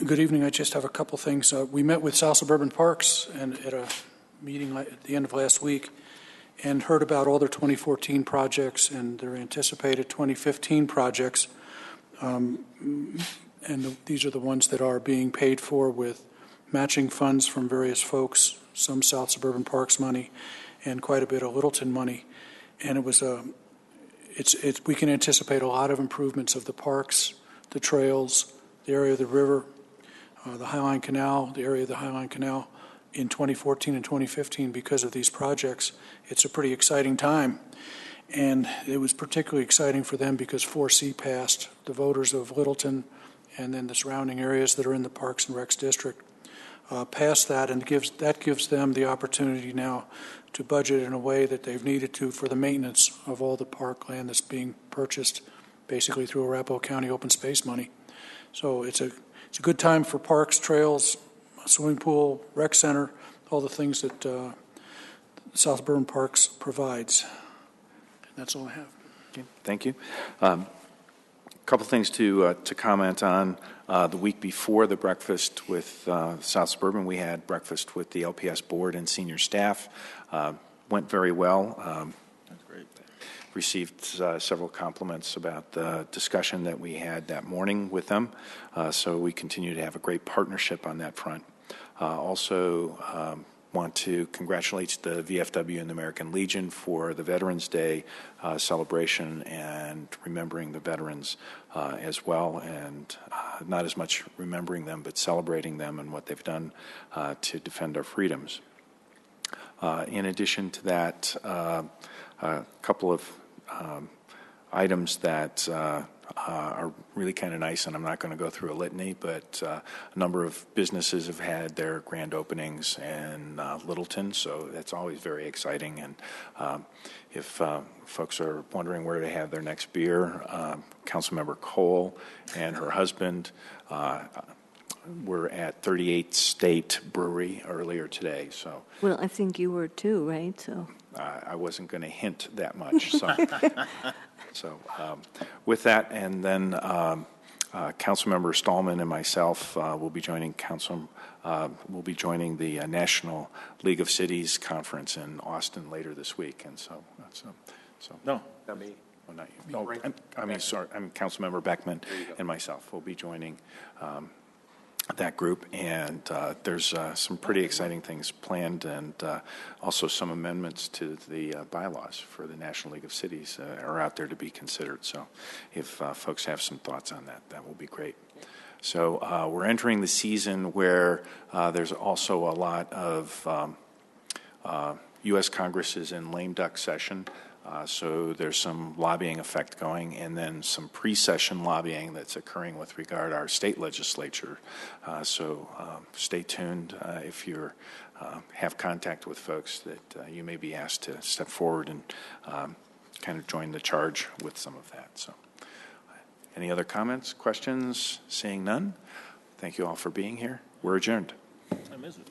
Good evening. I just have a couple things. We met with South Suburban Parks and at a meeting at the end of last week and heard about all their 2014 projects and their anticipated 2015 projects. These are the ones that are being paid for with matching funds from various folks, some South Suburban Parks money and quite a bit of Littleton money. And it was we can anticipate a lot of improvements of the parks, the trails, the area of the river, the Highline Canal, the area of the Highline Canal in 2014 and 2015 because of these projects. It's a pretty exciting time. And it was particularly exciting for them because 4C passed. The voters of Littleton and then the surrounding areas that are in the Parks and Recs District passed that, and that gives them the opportunity now to budget in a way that they've needed to for the maintenance of all the park land that's being purchased basically through Arapahoe County open space money. So it's a good time for parks, trails, swimming pool, rec center, all the things that South Suburban Parks provides. And that's all I have. Okay, thank you. A couple things to comment on. The week before the breakfast with South Suburban, we had breakfast with the LPS board and senior staff. Went very well. That's great. Received several compliments about the discussion that we had that morning with them. So we continue to have a great partnership on that front. Also want to congratulate the VFW and the American Legion for the Veterans Day celebration and remembering the veterans as well, and not as much remembering them, but celebrating them and what they've done to defend our freedoms. In addition to that, a couple of items that are really kind of nice, and I'm not going to go through a litany, but a number of businesses have had their grand openings in Littleton, so that's always very exciting. And if folks are wondering where to have their next beer, Councilmember Cole and her husband were at 38th State Brewery earlier today. So, well, I think you were too, right? So I wasn't going to hint that much. So. So with that, and then Councilmember Stallman and myself will be joining the National League of Cities conference in Austin later this week, and so No, not me. Oh, not you. No, I'm Councilmember Beckman and myself will be joining that group, and there's some pretty exciting things planned, and also some amendments to the bylaws for the National League of Cities are out there to be considered. So if folks have some thoughts on that, that will be great. So we're entering the season where there's also a lot of U.S. Congress is in lame duck session. So there's some lobbying effect going, and then some pre-session lobbying that's occurring with regard to our state legislature. So stay tuned if you have contact with folks that you may be asked to step forward and kind of join the charge with some of that. So any other comments, questions? Seeing none, thank you all for being here. We're adjourned. What time is it?